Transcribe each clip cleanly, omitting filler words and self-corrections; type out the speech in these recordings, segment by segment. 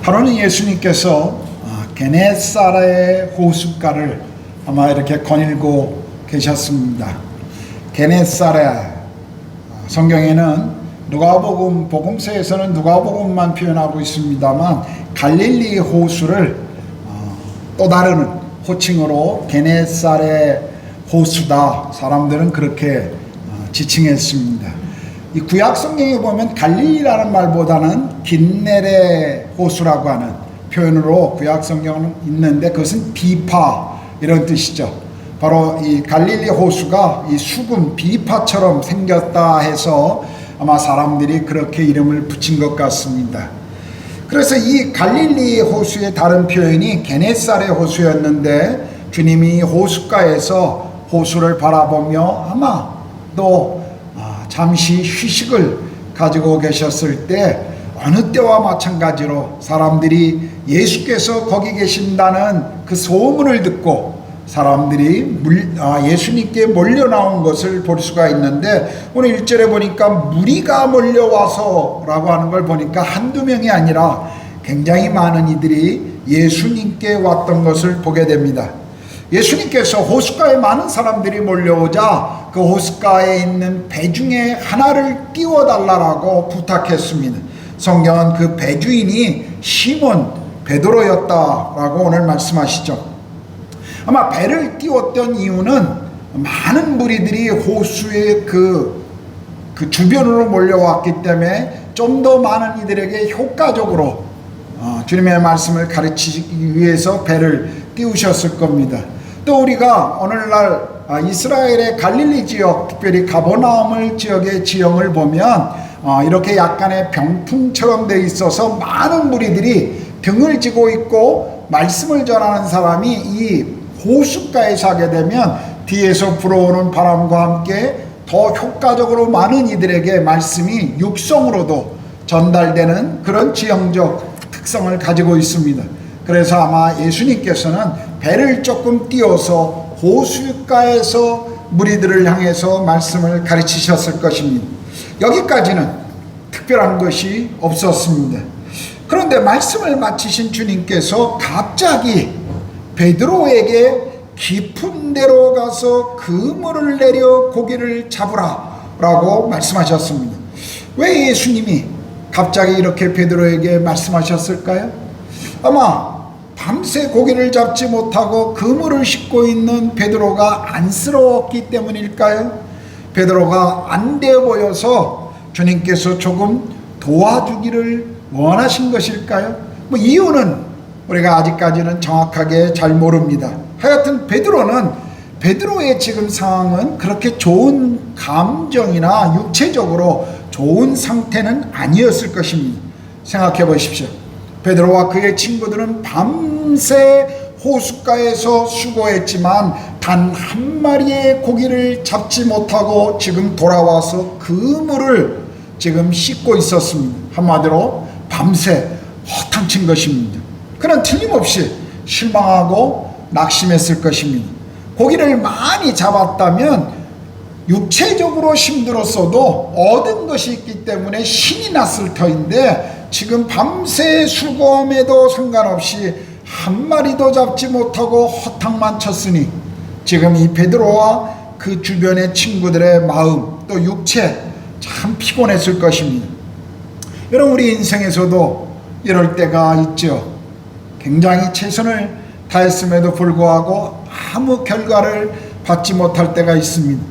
하루는 예수님께서 게네사렛의 호숫가를 아마 이렇게 거닐고 계셨습니다. 게네사렛, 성경에는 누가복음, 복음서에서는 누가복음만 표현하고 있습니다만 갈릴리 호수를 또 다른 호칭으로 게네사렛 호수다, 사람들은 그렇게 지칭했습니다. 이 구약 성경에 보면 갈릴리라는 말보다는 긴네렛 호수라고 하는 표현으로 구약 성경은 있는데, 그것은 비파 이런 뜻이죠. 바로 이 갈릴리 호수가 이 수금 비파처럼 생겼다 해서 아마 사람들이 그렇게 이름을 붙인 것 같습니다. 그래서 이 갈릴리 호수의 다른 표현이 게네사렛 호수였는데, 주님이 호숫가에서 호수를 바라보며 아마 또 잠시 휴식을 가지고 계셨을 때, 어느 때와 마찬가지로 사람들이 예수께서 거기 계신다는 그 소문을 듣고 사람들이 예수님께 몰려 나온 것을 볼 수가 있는데, 오늘 1절에 보니까 무리가 몰려와서 라고 하는 걸 보니까 한두 명이 아니라 굉장히 많은 이들이 예수님께 왔던 것을 보게 됩니다. 예수님께서 호숫가에 많은 사람들이 몰려오자 그 호숫가에 있는 배 중에 하나를 띄워달라고 부탁했습니다. 성경은 그 배주인이 시몬 베드로였다라고 오늘 말씀하시죠. 아마 배를 띄웠던 이유는 많은 무리들이 호수의 그 주변으로 몰려왔기 때문에 좀 더 많은 이들에게 효과적으로 주님의 말씀을 가르치기 위해서 배를 띄우셨을 겁니다. 또 우리가 오늘날 이스라엘의 갈릴리 지역, 특별히 가버나움 지역의 지형을 보면 이렇게 약간의 병풍처럼 돼 있어서 많은 무리들이 등을 지고 있고, 말씀을 전하는 사람이 이 호숫가에서 하게 되면 뒤에서 불어오는 바람과 함께 더 효과적으로 많은 이들에게 말씀이 육성으로도 전달되는 그런 지형적 특성을 가지고 있습니다. 그래서 아마 예수님께서는 배를 조금 띄워서 호숫가에서 무리들을 향해서 말씀을 가르치셨을 것입니다. 여기까지는 특별한 것이 없었습니다. 그런데 말씀을 마치신 주님께서 갑자기 베드로에게 깊은 데로 가서 그물을 내려 고기를 잡으라 라고 말씀하셨습니다. 왜 예수님이 갑자기 이렇게 베드로에게 말씀하셨을까요? 아마 밤새 고기를 잡지 못하고 그물을 싣고 있는 베드로가 안쓰러웠기 때문일까요? 베드로가 안 돼 보여서 주님께서 조금 도와주기를 원하신 것일까요? 이유는 우리가 아직까지는 정확하게 잘 모릅니다. 하여튼 베드로의 지금 상황은 그렇게 좋은 감정이나 육체적으로 좋은 상태는 아니었을 것입니다. 생각해 보십시오. 베드로와 그의 친구들은 밤새 호숫가에서 수고했지만 단 한 마리의 고기를 잡지 못하고 지금 돌아와서 그물을 지금 씻고 있었습니다. 한마디로 밤새 허탕친 것입니다. 그는 틀림없이 실망하고 낙심했을 것입니다. 고기를 많이 잡았다면 육체적으로 힘들었어도 얻은 것이 있기 때문에 신이 났을 터인데, 지금 밤새 수고함에도 상관없이 한 마리도 잡지 못하고 허탕만 쳤으니 지금 이 베드로와 그 주변의 친구들의 마음, 또 육체 참 피곤했을 것입니다. 여러분, 우리 인생에서도 이럴 때가 있죠. 굉장히 최선을 다했음에도 불구하고 아무 결과를 받지 못할 때가 있습니다.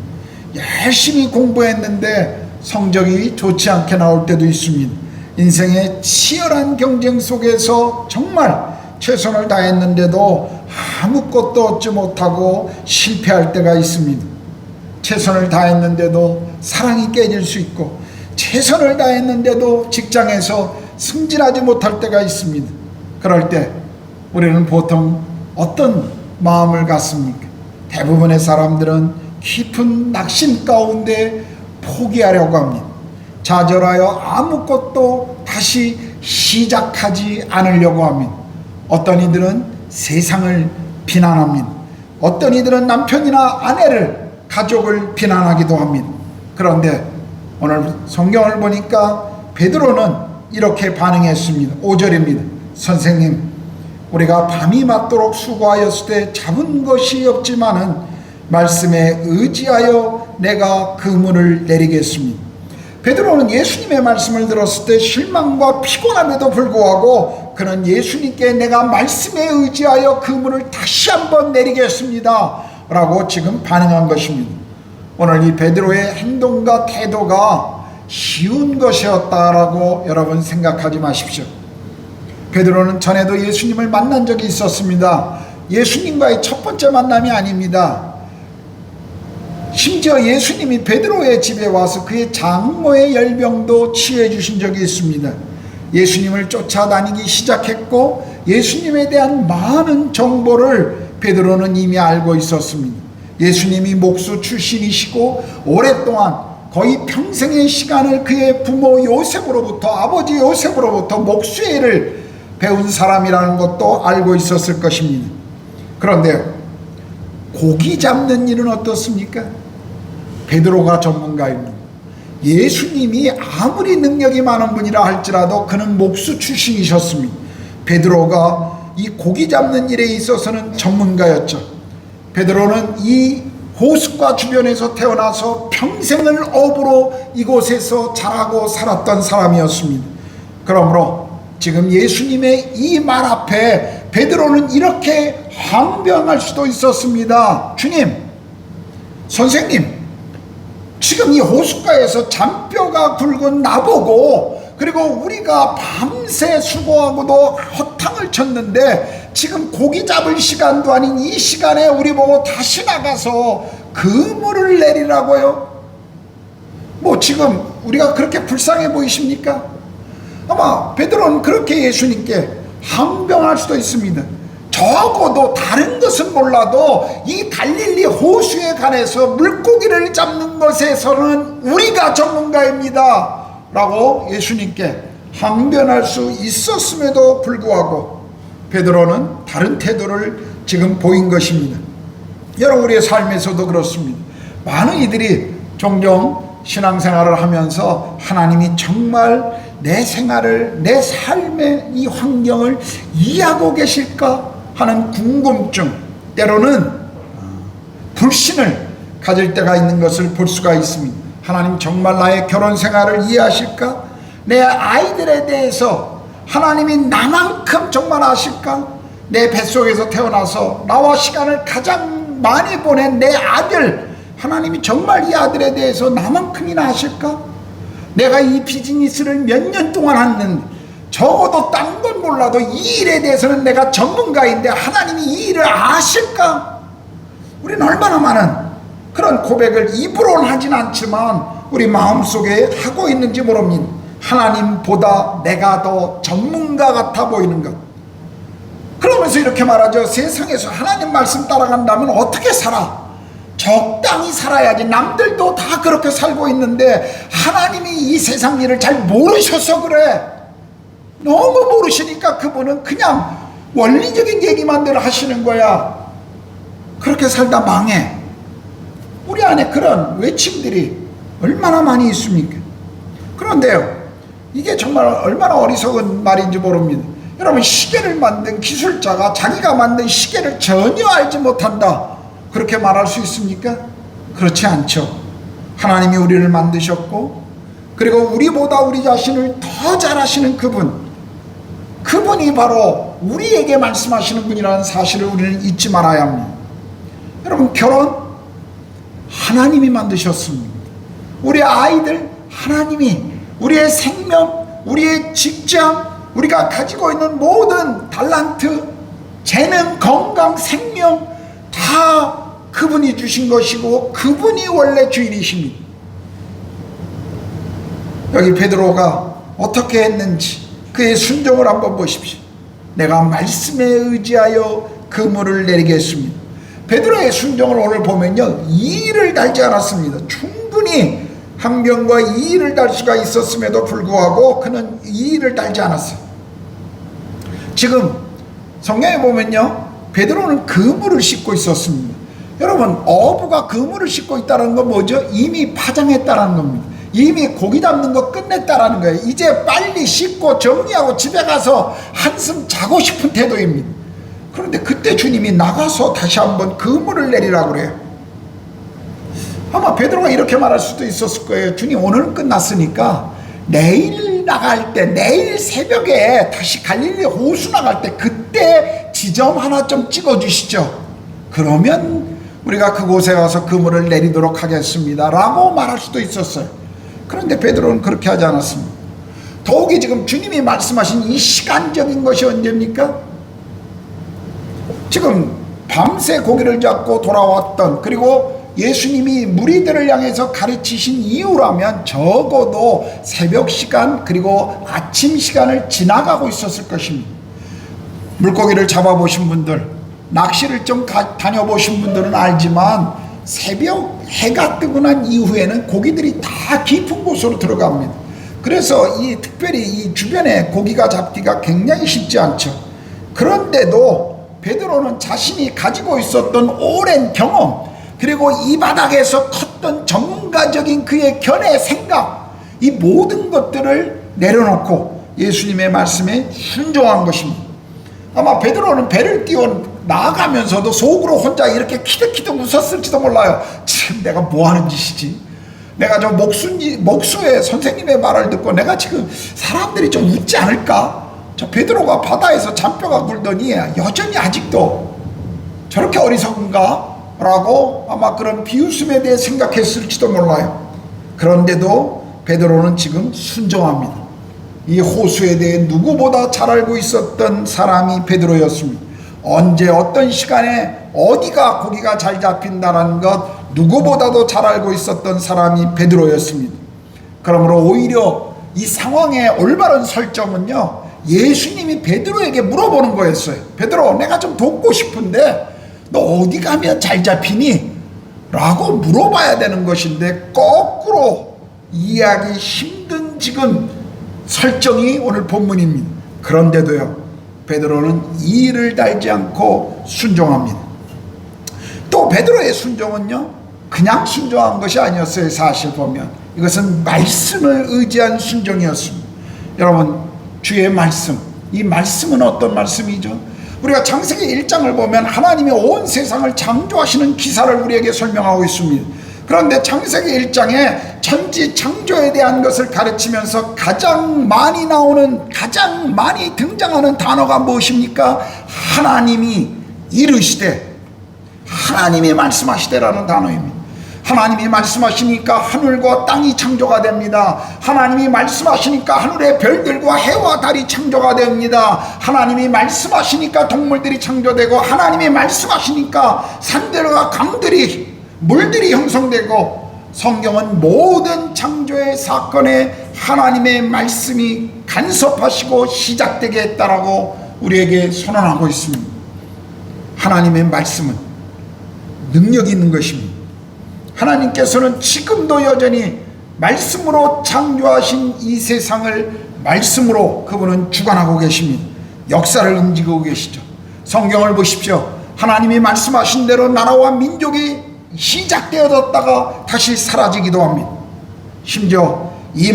열심히 공부했는데 성적이 좋지 않게 나올 때도 있습니다. 인생의 치열한 경쟁 속에서 정말 최선을 다했는데도 아무것도 얻지 못하고 실패할 때가 있습니다. 최선을 다했는데도 사랑이 깨질 수 있고, 최선을 다했는데도 직장에서 승진하지 못할 때가 있습니다. 그럴 때 우리는 보통 어떤 마음을 갖습니까? 대부분의 사람들은 깊은 낙심 가운데 포기하려고 합니다. 좌절하여 아무것도 다시 시작하지 않으려고 합니다. 어떤 이들은 세상을 비난합니다. 어떤 이들은 남편이나 아내를, 가족을 비난하기도 합니다. 그런데 오늘 성경을 보니까 베드로는 이렇게 반응했습니다. 5절입니다. 선생님, 우리가 밤이 맞도록 수고하였을 때 잡은 것이 없지만은 말씀에 의지하여 내가 그물을 내리겠습니다. 베드로는 예수님의 말씀을 들었을 때 실망과 피곤함에도 불구하고 그는 예수님께 내가 말씀에 의지하여 그물을 다시 한번 내리겠습니다 라고 지금 반응한 것입니다. 오늘 이 베드로의 행동과 태도가 쉬운 것이었다라고 여러분 생각하지 마십시오. 베드로는 전에도 예수님을 만난 적이 있었습니다. 예수님과의 첫 번째 만남이 아닙니다. 심지어 예수님이 베드로의 집에 와서 그의 장모의 열병도 치유해 주신 적이 있습니다. 예수님을 쫓아다니기 시작했고 예수님에 대한 많은 정보를 베드로는 이미 알고 있었습니다. 예수님이 목수 출신이시고 오랫동안 거의 평생의 시간을 그의 부모 요셉으로부터, 아버지 요셉으로부터 목수의 일을 배운 사람이라는 것도 알고 있었을 것입니다. 그런데 고기 잡는 일은 어떻습니까? 베드로가 전문가입니다. 예수님이 아무리 능력이 많은 분이라 할지라도 그는 목수 출신이셨습니다. 베드로가 이 고기 잡는 일에 있어서는 전문가였죠. 베드로는 이 호숫가 주변에서 태어나서 평생을 어부로 이곳에서 자라고 살았던 사람이었습니다. 그러므로 지금 예수님의 이 말 앞에 베드로는 이렇게 항변할 수도 있었습니다. 주님, 선생님, 지금 이 호숫가에서 잔뼈가 굵은 나보고 그리고 우리가 밤새 수고하고도 허탕을 쳤는데 지금 고기 잡을 시간도 아닌 이 시간에 우리 보고 다시 나가서 그물을 내리라고요? 뭐 지금 우리가 그렇게 불쌍해 보이십니까? 아마 베드로는 그렇게 예수님께 항변할 수도 있습니다. 적어도 다른 것은 몰라도 이 갈릴리 호수에 관해서 물고기를 잡는 것에서는 우리가 전문가입니다 라고 예수님께 항변할 수 있었음에도 불구하고 베드로는 다른 태도를 지금 보인 것입니다. 여러분, 우리의 삶에서도 그렇습니다. 많은 이들이 종종 신앙생활을 하면서 하나님이 정말 내 생활을, 내 삶의 이 환경을 이해하고 계실까 하는 궁금증, 때로는 불신을 가질 때가 있는 것을 볼 수가 있습니다. 하나님 정말 나의 결혼 생활을 이해하실까? 내 아이들에 대해서 하나님이 나만큼 정말 아실까? 내 뱃속에서 태어나서 나와 시간을 가장 많이 보낸 내 아들, 하나님이 정말 이 아들에 대해서 나만큼이나 아실까? 내가 이 비즈니스를 몇 년 동안 했는데 적어도 딴 건 몰라도 이 일에 대해서는 내가 전문가인데 하나님이 이 일을 아실까? 우리는 얼마나 많은 그런 고백을 입으로는 하진 않지만 우리 마음속에 하고 있는지 모릅니다. 하나님보다 내가 더 전문가 같아 보이는 것. 그러면서 이렇게 말하죠. 세상에서 하나님 말씀 따라간다면 어떻게 살아? 적당히 살아야지. 남들도 다 그렇게 살고 있는데 하나님이 이 세상 일을 잘 모르셔서 그래. 너무 모르시니까 그분은 그냥 원리적인 얘기만 늘 하시는 거야. 그렇게 살다 망해. 우리 안에 그런 외침들이 얼마나 많이 있습니까? 그런데요, 이게 정말 얼마나 어리석은 말인지 모릅니다. 여러분, 시계를 만든 기술자가 자기가 만든 시계를 전혀 알지 못한다, 그렇게 말할 수 있습니까? 그렇지 않죠. 하나님이 우리를 만드셨고 그리고 우리보다 우리 자신을 더 잘 아시는 그분이 바로 우리에게 말씀하시는 분이라는 사실을 우리는 잊지 말아야 합니다. 여러분, 결혼 하나님이 만드셨습니다. 우리 아이들 하나님이, 우리의 생명, 우리의 직장, 우리가 가지고 있는 모든 달란트, 재능, 건강, 생명 다 그분이 주신 것이고 그분이 원래 주인이십니다. 여기 베드로가 어떻게 했는지 그의 순종을 한번 보십시오. 내가 말씀에 의지하여 그물을 내리겠습니다. 베드로의 순종을 오늘 보면요, 이의를 달지 않았습니다. 충분히 항변과 이의를 달 수가 있었음에도 불구하고 그는 이의를 달지 않았어요. 지금 성경에 보면요, 베드로는 그물을 싣고 있었습니다. 여러분, 어부가 그물을 싣고 있다는 건 뭐죠? 이미 파장했다는 겁니다. 이미 고기 잡는 거 끝냈다라는 거예요. 이제 빨리 씻고 정리하고 집에 가서 한숨 자고 싶은 태도입니다. 그런데 그때 주님이 나가서 다시 한번 그물을 내리라고 그래요. 아마 베드로가 이렇게 말할 수도 있었을 거예요. 주님, 오늘은 끝났으니까 내일 나갈 때, 내일 새벽에 다시 갈릴리 호수 나갈 때 그때 지점 하나 좀 찍어주시죠. 그러면 우리가 그곳에 가서 그물을 내리도록 하겠습니다 라고 말할 수도 있었어요. 그런데 베드로는 그렇게 하지 않았습니다. 더욱이 지금 주님이 말씀하신 이 시간적인 것이 언제입니까? 지금 밤새 고기를 잡고 돌아왔던, 그리고 예수님이 무리들을 향해서 가르치신 이후라면 적어도 새벽 시간 그리고 아침 시간을 지나가고 있었을 것입니다. 물고기를 잡아보신 분들, 낚시를 좀 다녀보신 분들은 알지만 새벽 해가 뜨고 난 이후에는 고기들이 다 깊은 곳으로 들어갑니다. 그래서 특별히 이 주변에 고기가 잡기가 굉장히 쉽지 않죠. 그런데도 베드로는 자신이 가지고 있었던 오랜 경험, 그리고 이 바닥에서 컸던 전문가적인 그의 견해, 생각, 이 모든 것들을 내려놓고 예수님의 말씀에 순종한 것입니다. 아마 베드로는 배를 띄워 나아가면서도 속으로 혼자 이렇게 키득키득 웃었을지도 몰라요. 지금 내가 뭐 하는 짓이지? 내가 저 목수의 선생님의 말을 듣고 내가 지금 사람들이 좀 웃지 않을까? 저 베드로가 바다에서 잔뼈가 굴더니 여전히 아직도 저렇게 어리석은가? 라고 아마 그런 비웃음에 대해 생각했을지도 몰라요. 그런데도 베드로는 지금 순종합니다. 이 호수에 대해 누구보다 잘 알고 있었던 사람이 베드로였습니다. 언제 어떤 시간에 어디가 고기가 잘 잡힌다는 것 누구보다도 잘 알고 있었던 사람이 베드로였습니다. 그러므로 오히려 이 상황의 올바른 설정은요, 예수님이 베드로에게 물어보는 거였어요. 베드로, 내가 좀 돕고 싶은데 너 어디 가면 잘 잡히니? 라고 물어봐야 되는 것인데 거꾸로 이해하기 힘든 지금 설정이 오늘 본문입니다. 그런데도요, 베드로는 이의를 달지 않고 순종합니다. 또 베드로의 순종은요, 그냥 순종한 것이 아니었어요. 사실 보면 이것은 말씀을 의지한 순종이었습니다. 여러분, 주의 말씀, 이 말씀은 어떤 말씀이죠? 우리가 창세기 1장을 보면 하나님이 온 세상을 창조하시는 기사를 우리에게 설명하고 있습니다. 그런데 창세기 1장에 천지 창조에 대한 것을 가르치면서 가장 많이 나오는, 가장 많이 등장하는 단어가 무엇입니까? 하나님이 이르시되, 하나님이 말씀하시되라는 단어입니다. 하나님이 말씀하시니까 하늘과 땅이 창조가 됩니다. 하나님이 말씀하시니까 하늘의 별들과 해와 달이 창조가 됩니다. 하나님이 말씀하시니까 동물들이 창조되고, 하나님이 말씀하시니까 산들과 강들이, 물들이 형성되고, 성경은 모든 창조의 사건에 하나님의 말씀이 간섭하시고 시작되게 했다라고 우리에게 선언하고 있습니다. 하나님의 말씀은 능력이 있는 것입니다. 하나님께서는 지금도 여전히 말씀으로 창조하신 이 세상을 말씀으로 그분은 주관하고 계십니다. 역사를 움직이고 계시죠. 성경을 보십시오. 하나님이 말씀하신 대로 나라와 민족이 시작되어졌다가 다시 사라지기도 합니다. 심지어 이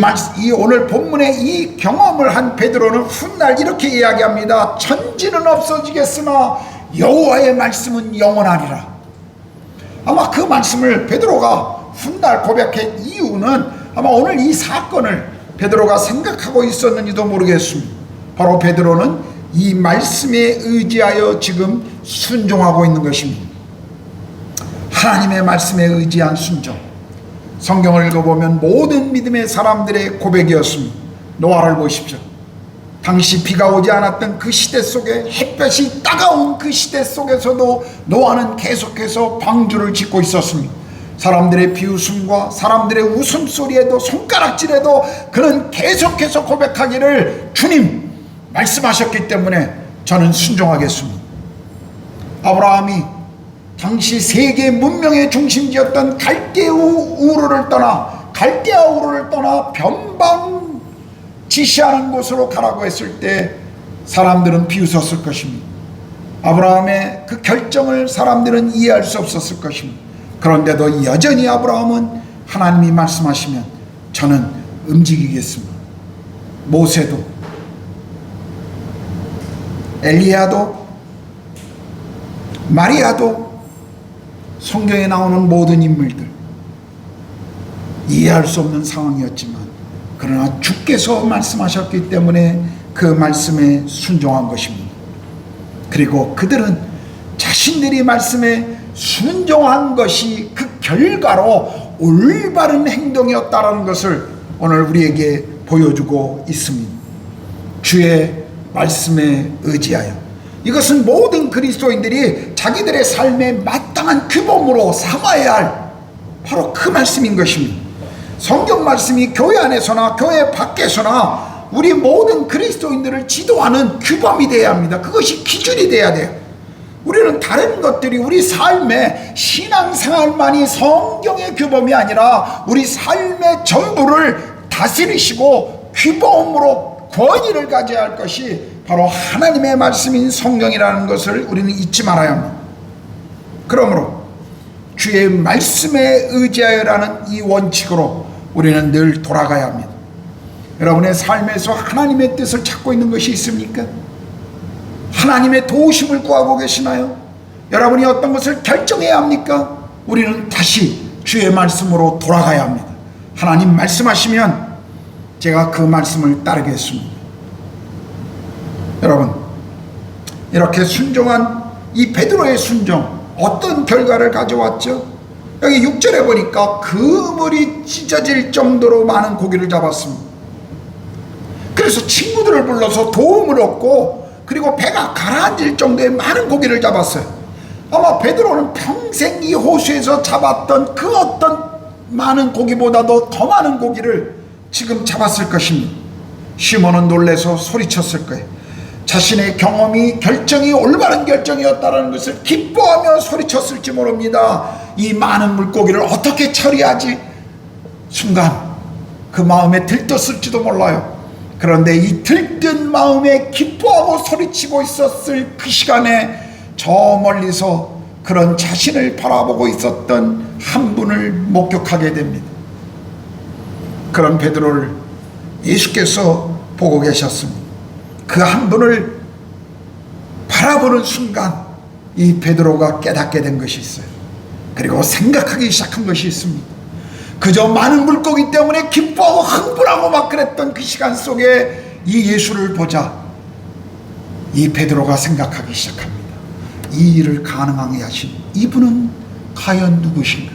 오늘 본문의 이 경험을 한 베드로는 훗날 이렇게 이야기합니다. 천지는 없어지겠으나 여호와의 말씀은 영원하리라. 아마 그 말씀을 베드로가 훗날 고백한 이유는 아마 오늘 이 사건을 베드로가 생각하고 있었는지도 모르겠습니다. 바로 베드로는 이 말씀에 의지하여 지금 순종하고 있는 것입니다. 하나님의 말씀에 의지한 순종, 성경을 읽어보면 모든 믿음의 사람들의 고백이었습니다. 노아를 보십시오. 당시 비가 오지 않았던 그 시대 속에, 햇볕이 따가운 그 시대 속에서도 노아는 계속해서 방주를 짓고 있었습니다. 사람들의 비웃음과 사람들의 웃음소리에도, 손가락질에도 그는 계속해서 고백하기를, 주님 말씀하셨기 때문에 저는 순종하겠습니다. 아브라함이 당시 세계 문명의 중심지였던 갈대아 우르를 떠나 변방 지시하는 곳으로 가라고 했을 때 사람들은 비웃었을 것입니다. 아브라함의 그 결정을 사람들은 이해할 수 없었을 것입니다. 그런데도 여전히 아브라함은 하나님이 말씀하시면 저는 움직이겠습니다. 모세도, 엘리야도, 마리아도, 성경에 나오는 모든 인물들, 이해할 수 없는 상황이었지만 그러나 주께서 말씀하셨기 때문에 그 말씀에 순종한 것입니다. 그리고 그들은 자신들이 말씀에 순종한 것이 그 결과로 올바른 행동이었다라는 것을 오늘 우리에게 보여주고 있습니다. 주의 말씀에 의지하여, 이것은 모든 그리스도인들이 자기들의 삶에 마땅한 규범으로 삼아야 할 바로 그 말씀인 것입니다. 성경 말씀이 교회 안에서나 교회 밖에서나 우리 모든 그리스도인들을 지도하는 규범이 되어야 합니다. 그것이 기준이 되어야 돼요. 우리는 다른 것들이 우리 삶의 신앙생활만이 성경의 규범이 아니라 우리 삶의 전부를 다스리시고 규범으로 권위를 가져야 할 것이 바로 하나님의 말씀인 성경이라는 것을 우리는 잊지 말아야 합니다. 그러므로 주의 말씀에 의지하여라는 이 원칙으로 우리는 늘 돌아가야 합니다. 여러분의 삶에서 하나님의 뜻을 찾고 있는 것이 있습니까? 하나님의 도우심을 구하고 계시나요? 여러분이 어떤 것을 결정해야 합니까? 우리는 다시 주의 말씀으로 돌아가야 합니다. 하나님 말씀하시면 제가 그 말씀을 따르겠습니다. 여러분, 이렇게 순종한 이 베드로의 순종, 어떤 결과를 가져왔죠? 여기 6절에 보니까 그물이 찢어질 정도로 많은 고기를 잡았습니다. 그래서 친구들을 불러서 도움을 얻고, 그리고 배가 가라앉을 정도의 많은 고기를 잡았어요. 아마 베드로는 평생 이 호수에서 잡았던 그 어떤 많은 고기보다도 더 많은 고기를 지금 잡았을 것입니다. 시몬은 놀라서 소리쳤을 거예요. 자신의 경험이 결정이 올바른 결정이었다는 것을 기뻐하며 소리쳤을지 모릅니다. 이 많은 물고기를 어떻게 처리하지? 순간 그 마음에 들떴을지도 몰라요. 그런데 이 들뜬 마음에 기뻐하고 소리치고 있었을 그 시간에 저 멀리서 그런 자신을 바라보고 있었던 한 분을 목격하게 됩니다. 그런 베드로를 예수께서 보고 계셨습니다. 그 한 분을 바라보는 순간 이 베드로가 깨닫게 된 것이 있어요. 그리고 생각하기 시작한 것이 있습니다. 그저 많은 물고기 때문에 기뻐하고 흥분하고 막 그랬던 그 시간 속에 이 예수를 보자 이 베드로가 생각하기 시작합니다. 이 일을 가능하게 하신 이분은 과연 누구신가?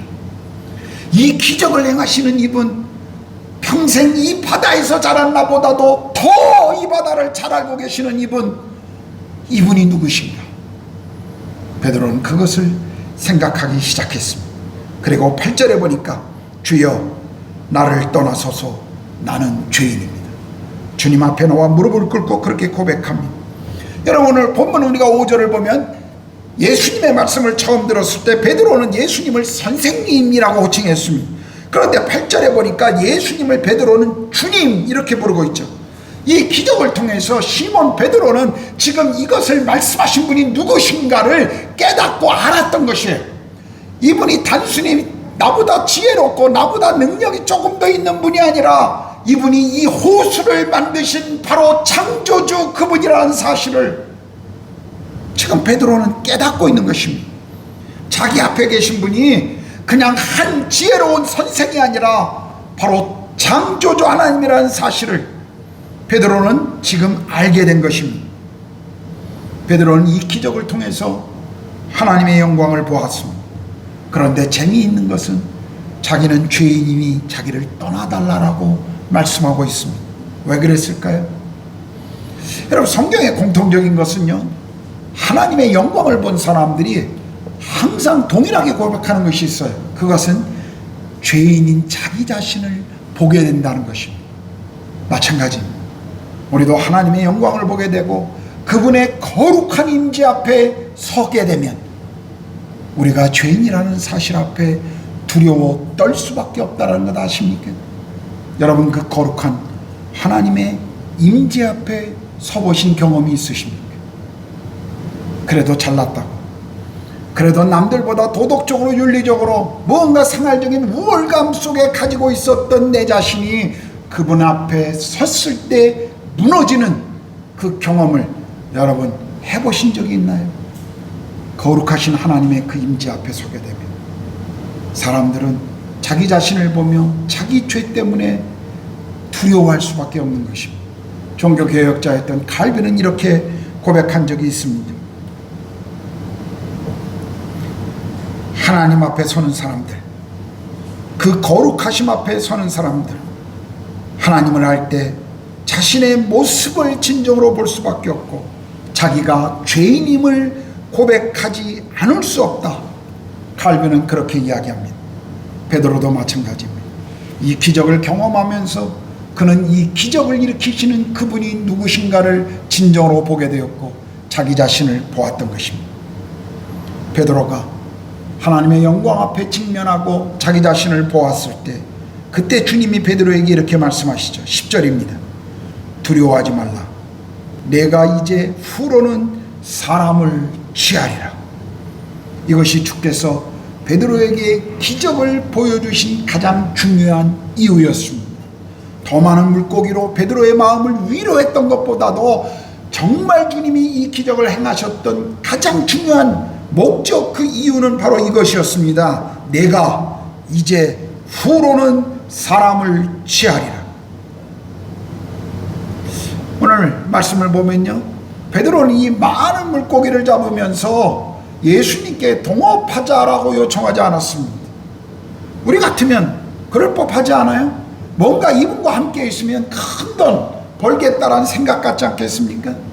이 기적을 행하시는 이분, 평생 이 바다에서 자란 나보다도 더 이 바다를 잘 알고 계시는 이분이 누구신가? 베드로는 그것을 생각하기 시작했습니다. 그리고 8절에 보니까 주여 나를 떠나소서 나는 죄인입니다. 주님 앞에 나와 무릎을 꿇고 그렇게 고백합니다. 여러분, 오늘 본문 우리가 5절을 보면 예수님의 말씀을 처음 들었을 때 베드로는 예수님을 선생님이라고 호칭했습니다. 그런데 8절에 보니까 예수님을 베드로는 주님 이렇게 부르고 있죠. 이 기적을 통해서 시몬 베드로는 지금 이것을 말씀하신 분이 누구신가를 깨닫고 알았던 것이에요. 이분이 단순히 나보다 지혜롭고 나보다 능력이 조금 더 있는 분이 아니라 이분이 이 호수를 만드신 바로 창조주 그분이라는 사실을 지금 베드로는 깨닫고 있는 것입니다. 자기 앞에 계신 분이 그냥 한 지혜로운 선생이 아니라 바로 창조주 하나님이라는 사실을 베드로는 지금 알게 된 것입니다. 베드로는 이 기적을 통해서 하나님의 영광을 보았습니다. 그런데 재미있는 것은 자기는 죄인이니 자기를 떠나달라고 말씀하고 있습니다. 왜 그랬을까요? 여러분, 성경의 공통적인 것은요, 하나님의 영광을 본 사람들이 항상 동일하게 고백하는 것이 있어요. 그것은 죄인인 자기 자신을 보게 된다는 것입니다. 마찬가지입니다. 우리도 하나님의 영광을 보게 되고 그분의 거룩한 임재 앞에 서게 되면 우리가 죄인이라는 사실 앞에 두려워 떨 수밖에 없다는 것 아십니까? 여러분, 그 거룩한 하나님의 임재 앞에 서보신 경험이 있으십니까? 그래도 잘났다고, 그래도 남들보다 도덕적으로 윤리적으로 무언가 생활적인 우월감 속에 가지고 있었던 내 자신이 그분 앞에 섰을 때 무너지는 그 경험을 여러분 해보신 적이 있나요? 거룩하신 하나님의 그 임재 앞에 서게 되면 사람들은 자기 자신을 보며 자기 죄 때문에 두려워할 수밖에 없는 것입니다. 종교개혁자였던 칼빈은 이렇게 고백한 적이 있습니다. 하나님 앞에 서는 사람들, 그 거룩하심 앞에 서는 사람들, 하나님을 알 때 자신의 모습을 진정으로 볼 수밖에 없고 자기가 죄인임을 고백하지 않을 수 없다. 칼빈은 그렇게 이야기합니다. 베드로도 마찬가지입니다. 이 기적을 경험하면서 그는 이 기적을 일으키시는 그분이 누구신가를 진정으로 보게 되었고 자기 자신을 보았던 것입니다. 베드로가 하나님의 영광 앞에 직면하고 자기 자신을 보았을 때 그때 주님이 베드로에게 이렇게 말씀하시죠. 10절입니다. 두려워하지 말라. 내가 이제 후로는 사람을 취하리라. 이것이 주께서 베드로에게 기적을 보여주신 가장 중요한 이유였습니다. 더 많은 물고기로 베드로의 마음을 위로했던 것보다도 정말 주님이 이 기적을 행하셨던 가장 중요한 목적, 그 이유는 바로 이것이었습니다. 내가 이제 후로는 사람을 취하리라. 오늘 말씀을 보면요, 베드로는 이 많은 물고기를 잡으면서 예수님께 동업하자라고 요청하지 않았습니다. 우리 같으면 그럴 법하지 않아요? 뭔가 이분과 함께 있으면 큰 돈 벌겠다라는 생각 같지 않겠습니까?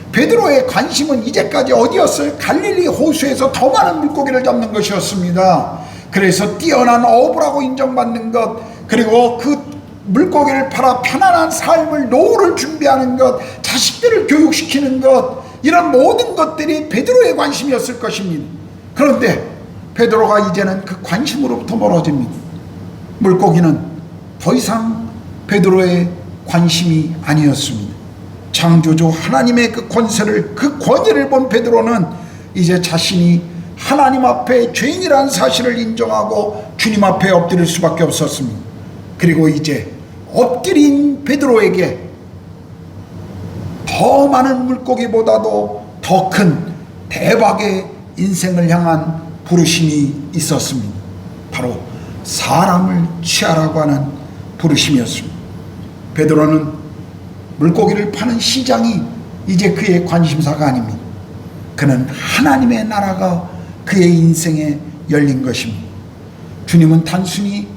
베드로의 관심은 이제까지 어디였어요? 갈릴리 호수에서 더 많은 물고기를 잡는 것이었습니다. 그래서 뛰어난 어부라고 인정받는 것, 그리고 그 물고기를 팔아 편안한 삶을, 노후를 준비하는 것, 자식들을 교육시키는 것, 이런 모든 것들이 베드로의 관심이었을 것입니다. 그런데 베드로가 이제는 그 관심으로부터 멀어집니다. 물고기는 더 이상 베드로의 관심이 아니었습니다. 창조주 하나님의 그 권세를, 그 권위를 본 베드로는 이제 자신이 하나님 앞에 죄인이라는 사실을 인정하고 주님 앞에 엎드릴 수밖에 없었습니다. 그리고 이제 엎드린 베드로에게 더 많은 물고기보다도 더 큰 대박의 인생을 향한 부르심이 있었습니다. 바로 사람을 취하라고 하는 부르심이었습니다. 베드로는 물고기를 파는 시장이 이제 그의 관심사가 아닙니다. 그는 하나님의 나라가 그의 인생에 열린 것입니다. 주님은 단순히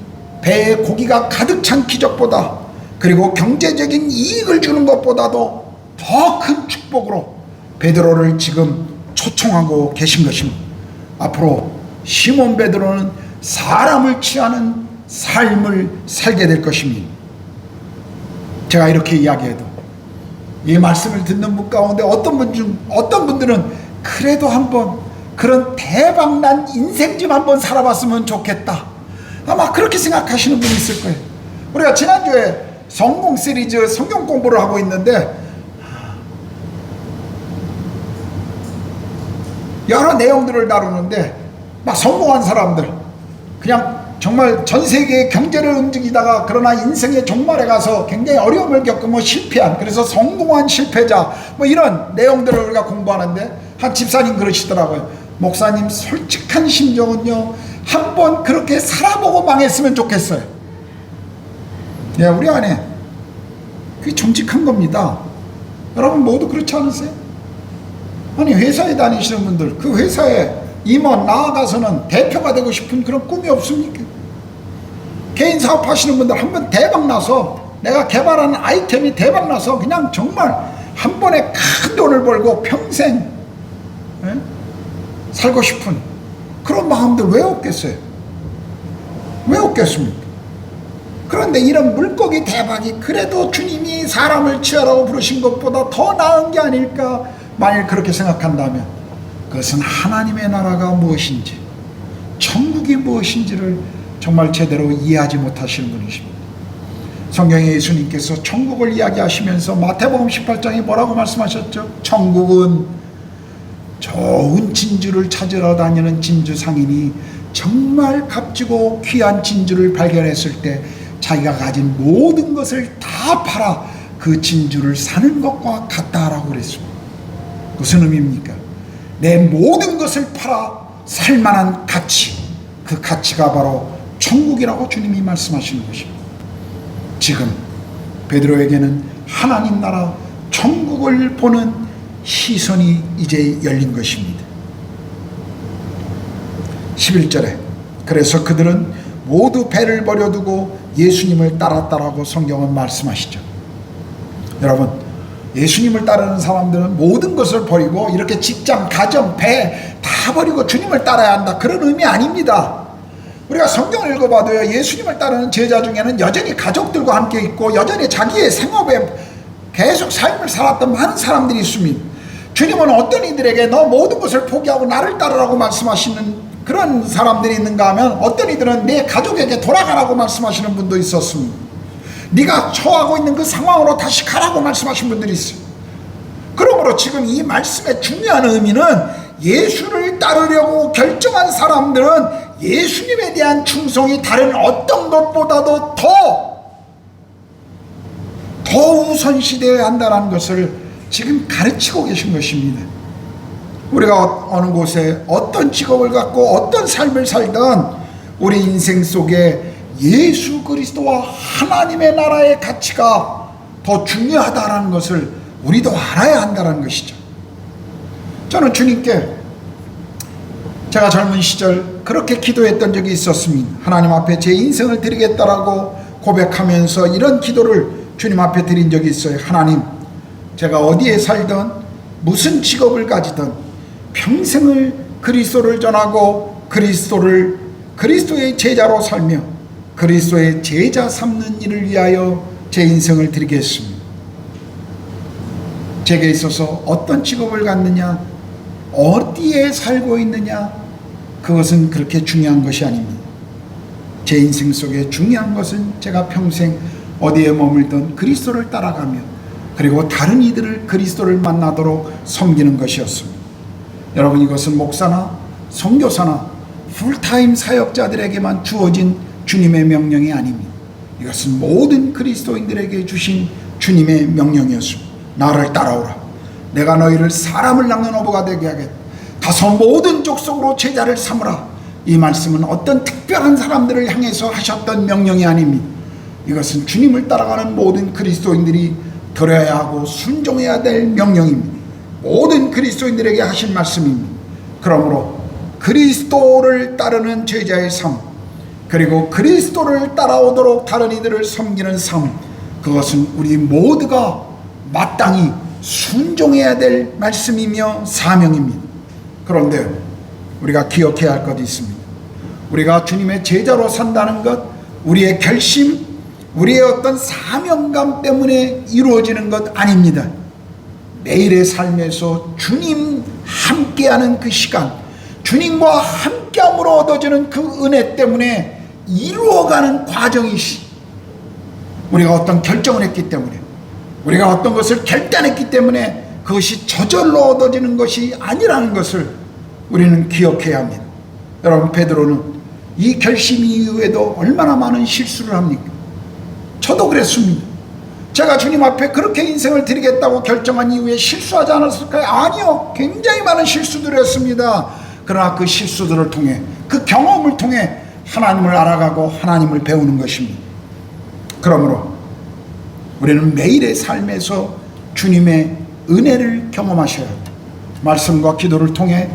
배에 고기가 가득 찬 기적보다, 그리고 경제적인 이익을 주는 것보다도 더 큰 축복으로 베드로를 지금 초청하고 계신 것입니다. 앞으로 시몬 베드로는 사람을 취하는 삶을 살게 될 것입니다. 제가 이렇게 이야기해도 이 말씀을 듣는 분 가운데 어떤 분들은 그래도 한번 그런 대박난 인생 좀 한번 살아봤으면 좋겠다, 아마 그렇게 생각하시는 분이 있을 거예요. 우리가 지난주에 성공 시리즈 성경 공부를 하고 있는데 여러 내용들을 다루는데 막 성공한 사람들, 그냥 정말 전 세계의 경제를 움직이다가 그러나 인생의 종말에 가서 굉장히 어려움을 겪으며 실패한, 그래서 성공한 실패자, 뭐 이런 내용들을 우리가 공부하는데 한 집사님 그러시더라고요. 목사님, 솔직한 심정은요, 한번 그렇게 살아보고 망했으면 좋겠어요. 예, 우리 안에 그게 정직한 겁니다. 여러분 모두 그렇지 않으세요? 아니, 회사에 다니시는 분들, 그 회사에 임원 나아가서는 대표가 되고 싶은 그런 꿈이 없습니까? 개인 사업 하시는 분들 한번 대박 나서, 내가 개발하는 아이템이 대박 나서 그냥 정말 한 번에 큰 돈을 벌고 평생 살고 싶은 그런 마음들 왜 없겠어요? 왜 없겠습니까? 그런데 이런 물고기 대박이 그래도 주님이 사람을 취하라고 부르신 것보다 더 나은 게 아닐까? 만일 그렇게 생각한다면 그것은 하나님의 나라가 무엇인지, 천국이 무엇인지를 정말 제대로 이해하지 못하시는 분이십니다. 성경에 예수님께서 천국을 이야기하시면서 마태복음 18장에 뭐라고 말씀하셨죠? 천국은 좋은 진주를 찾으러 다니는 진주 상인이 정말 값지고 귀한 진주를 발견했을 때 자기가 가진 모든 것을 다 팔아 그 진주를 사는 것과 같다라고 그랬습니다. 무슨 의미입니까? 내 모든 것을 팔아 살만한 가치, 그 가치가 바로 천국이라고 주님이 말씀하시는 것입니다. 지금 베드로에게는 하나님 나라 천국을 보는 시선이 이제 열린 것입니다. 11절에 그래서 그들은 모두 배를 버려두고 예수님을 따랐다라고 성경은 말씀하시죠. 여러분, 예수님을 따르는 사람들은 모든 것을 버리고 이렇게 직장, 가정, 배 다 버리고 주님을 따라야 한다, 그런 의미 아닙니다. 우리가 성경을 읽어봐도요, 예수님을 따르는 제자 중에는 여전히 가족들과 함께 있고 여전히 자기의 생업에 계속 삶을 살았던 많은 사람들이 있습니다. 주님은 어떤 이들에게 너 모든 것을 포기하고 나를 따르라고 말씀하시는 그런 사람들이 있는가 하면, 어떤 이들은 내 가족에게 돌아가라고 말씀하시는 분도 있었습니다. 네가 처하고 있는 그 상황으로 다시 가라고 말씀하신 분들이 있어요. 그러므로 지금 이 말씀의 중요한 의미는 예수를 따르려고 결정한 사람들은 예수님에 대한 충성이 다른 어떤 것보다도 더 우선시되어야 한다는 것을 지금 가르치고 계신 것입니다. 우리가 어느 곳에 어떤 직업을 갖고 어떤 삶을 살든 우리 인생 속에 예수 그리스도와 하나님의 나라의 가치가 더 중요하다는 것을 우리도 알아야 한다는 것이죠. 저는 주님께 제가 젊은 시절 그렇게 기도했던 적이 있었습니다. 하나님 앞에 제 인생을 드리겠다라고 고백하면서 이런 기도를 주님 앞에 드린 적이 있어요. 하나님, 제가 어디에 살든 무슨 직업을 가지든 평생을 그리스도를 전하고 그리스도의 제자로 살며 그리스도의 제자 삼는 일을 위하여 제 인생을 드리겠습니다. 제게 있어서 어떤 직업을 갖느냐, 어디에 살고 있느냐, 그것은 그렇게 중요한 것이 아닙니다. 제 인생 속에 중요한 것은 제가 평생 어디에 머물든 그리스도를 따라가며 그리고 다른 이들을 그리스도를 만나도록 섬기는 것이었습니다. 여러분, 이것은 목사나 선교사나 풀타임 사역자들에게만 주어진 주님의 명령이 아닙니다. 이것은 모든 그리스도인들에게 주신 주님의 명령이었습니다. 나를 따라오라. 내가 너희를 사람을 낚는 어부가 되게 하겠다. 가서 모든 족속으로 제자를 삼으라. 이 말씀은 어떤 특별한 사람들을 향해서 하셨던 명령이 아닙니다. 이것은 주님을 따라가는 모든 그리스도인들이 들어야 하고 순종해야 될 명령입니다. 모든 그리스도인들에게 하신 말씀입니다. 그러므로 그리스도를 따르는 제자의 삶, 그리고 그리스도를 따라오도록 다른 이들을 섬기는 삶, 그것은 우리 모두가 마땅히 순종해야 될 말씀이며 사명입니다. 그런데 우리가 기억해야 할 것이 있습니다. 우리가 주님의 제자로 산다는 것, 우리의 결심, 우리의 어떤 사명감 때문에 이루어지는 것 아닙니다. 매일의 삶에서 주님 함께하는 그 시간, 주님과 함께함으로 얻어지는 그 은혜 때문에 이루어가는 과정이시, 우리가 어떤 결정을 했기 때문에, 우리가 어떤 것을 결단했기 때문에 그것이 저절로 얻어지는 것이 아니라는 것을 우리는 기억해야 합니다. 여러분, 베드로는 이 결심 이후에도 얼마나 많은 실수를 합니까? 저도 그랬습니다. 제가 주님 앞에 그렇게 인생을 드리겠다고 결정한 이후에 실수하지 않았을까요? 아니요, 굉장히 많은 실수들을 했습니다. 그러나 그 실수들을 통해, 그 경험을 통해 하나님을 알아가고 하나님을 배우는 것입니다. 그러므로 우리는 매일의 삶에서 주님의 은혜를 경험하셔야 합니다. 말씀과 기도를 통해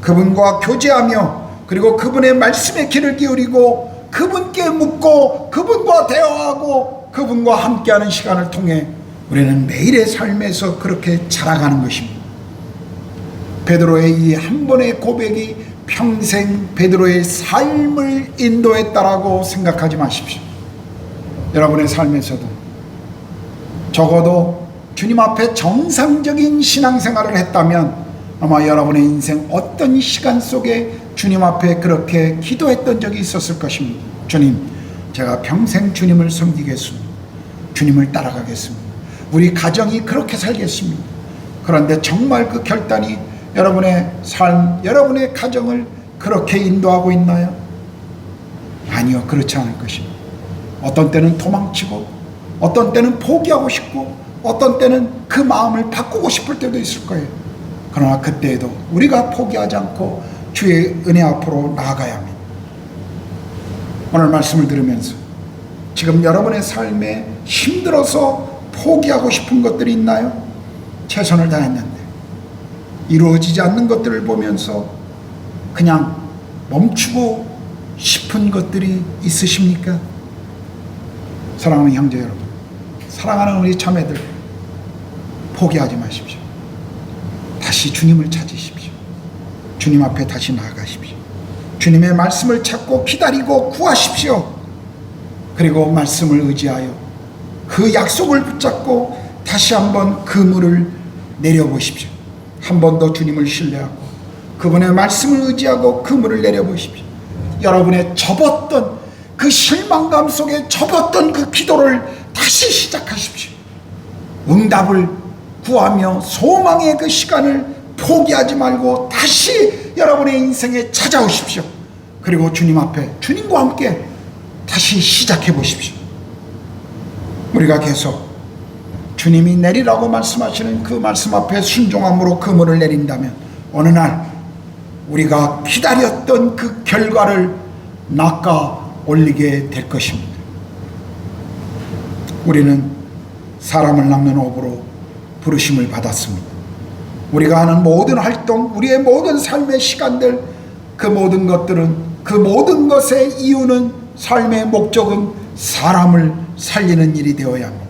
그분과 교제하며, 그리고 그분의 말씀에 귀를 기울이고 그분께 묻고 그분과 대화하고 그분과 함께하는 시간을 통해 우리는 매일의 삶에서 그렇게 자라가는 것입니다. 베드로의 이 한 번의 고백이 평생 베드로의 삶을 인도했다라고 생각하지 마십시오. 여러분의 삶에서도 적어도 주님 앞에 정상적인 신앙생활을 했다면 아마 여러분의 인생 어떤 시간 속에 주님 앞에 그렇게 기도했던 적이 있었을 것입니다. 주님, 제가 평생 주님을 섬기겠습니다. 주님을 따라가겠습니다. 우리 가정이 그렇게 살겠습니다. 그런데 정말 그 결단이 여러분의 삶, 여러분의 가정을 그렇게 인도하고 있나요? 아니요, 그렇지 않을 것입니다. 어떤 때는 도망치고, 어떤 때는 포기하고 싶고, 어떤 때는 그 마음을 바꾸고 싶을 때도 있을 거예요. 그러나 그때에도 우리가 포기하지 않고 주의 은혜 앞으로 나아가야 합니다. 오늘 말씀을 들으면서 지금 여러분의 삶에 힘들어서 포기하고 싶은 것들이 있나요? 최선을 다했는데 이루어지지 않는 것들을 보면서 그냥 멈추고 싶은 것들이 있으십니까? 사랑하는 형제 여러분, 사랑하는 우리 자매들, 포기하지 마십시오. 다시 주님을 찾으십시오. 주님 앞에 다시 나아가십시오. 주님의 말씀을 찾고 기다리고 구하십시오. 그리고 말씀을 의지하여 그 약속을 붙잡고 다시 한번 그물을 내려보십시오. 한 번 더 주님을 신뢰하고 그분의 말씀을 의지하고 그물을 내려보십시오. 여러분의 접었던 그 실망감 속에 접었던 그 기도를 다시 시작하십시오. 응답을 구하며 소망의 그 시간을 포기하지 말고 다시 여러분의 인생에 찾아오십시오. 그리고 주님 앞에 주님과 함께 다시 시작해 보십시오. 우리가 계속 주님이 내리라고 말씀하시는 그 말씀 앞에 순종함으로 그물을 내린다면 어느 날 우리가 기다렸던 그 결과를 낚아 올리게 될 것입니다. 우리는 사람을 낚는 업으로 부르심을 받았습니다. 우리가 하는 모든 활동, 우리의 모든 삶의 시간들, 그 모든 것들은, 그 모든 것의 이유는, 삶의 목적은 사람을 살리는 일이 되어야 합니다.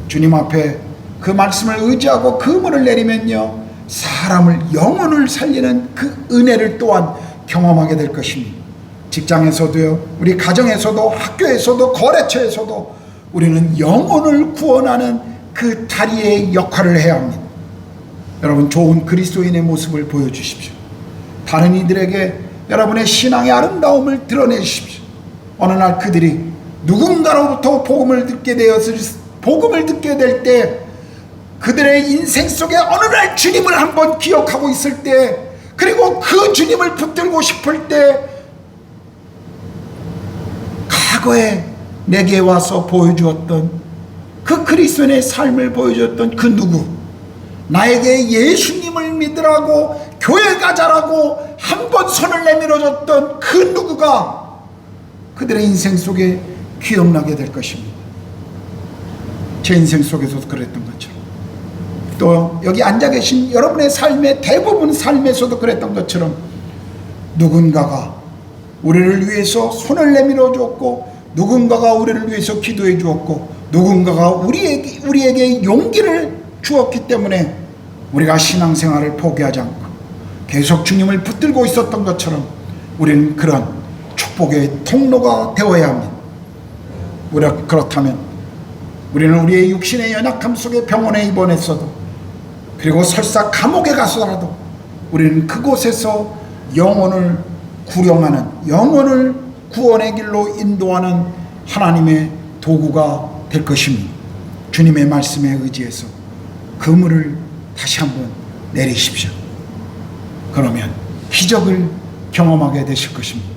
주님 앞에 그 말씀을 의지하고 그물을 내리면요, 사람을, 영혼을 살리는 그 은혜를 또한 경험하게 될 것입니다. 직장에서도요, 우리 가정에서도, 학교에서도, 거래처에서도 우리는 영혼을 구원하는 그 다리의 역할을 해야 합니다. 여러분, 좋은 그리스도인의 모습을 보여주십시오. 다른 이들에게 여러분의 신앙의 아름다움을 드러내십시오. 어느 날 그들이 누군가로부터 복음을 듣게 될 때, 그들의 인생 속에 어느 날 주님을 한번 기억하고 있을 때, 그리고 그 주님을 붙들고 싶을 때, 과거에 내게 와서 보여주었던 그 그리스도인의 삶을 보여주었던 그 누구, 나에게 예수님을 믿으라고, 교회 가자라고 한번 손을 내밀어줬던 그 누구가 그들의 인생 속에 기억나게 될 것입니다. 제 인생 속에서도 그랬던 것처럼, 또 여기 앉아 계신 여러분의 삶의 대부분 삶에서도 그랬던 것처럼, 누군가가 우리를 위해서 손을 내밀어 주었고, 누군가가 우리를 위해서 기도해 주었고, 누군가가 우리에게 용기를 주었기 때문에 우리가 신앙생활을 포기하지 않고 계속 주님을 붙들고 있었던 것처럼 우리는 그런 축복의 통로가 되어야 합니다. 그렇다면 우리는 우리의 육신의 연약함 속에 병원에 입원했어도, 그리고 설사 감옥에 가서라도 우리는 그곳에서 영혼을 구령하는, 영혼을 구원의 길로 인도하는 하나님의 도구가 될 것입니다. 주님의 말씀에 의지해서 그물을 다시 한번 내리십시오. 그러면 기적을 경험하게 되실 것입니다.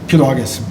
기도하겠습니다.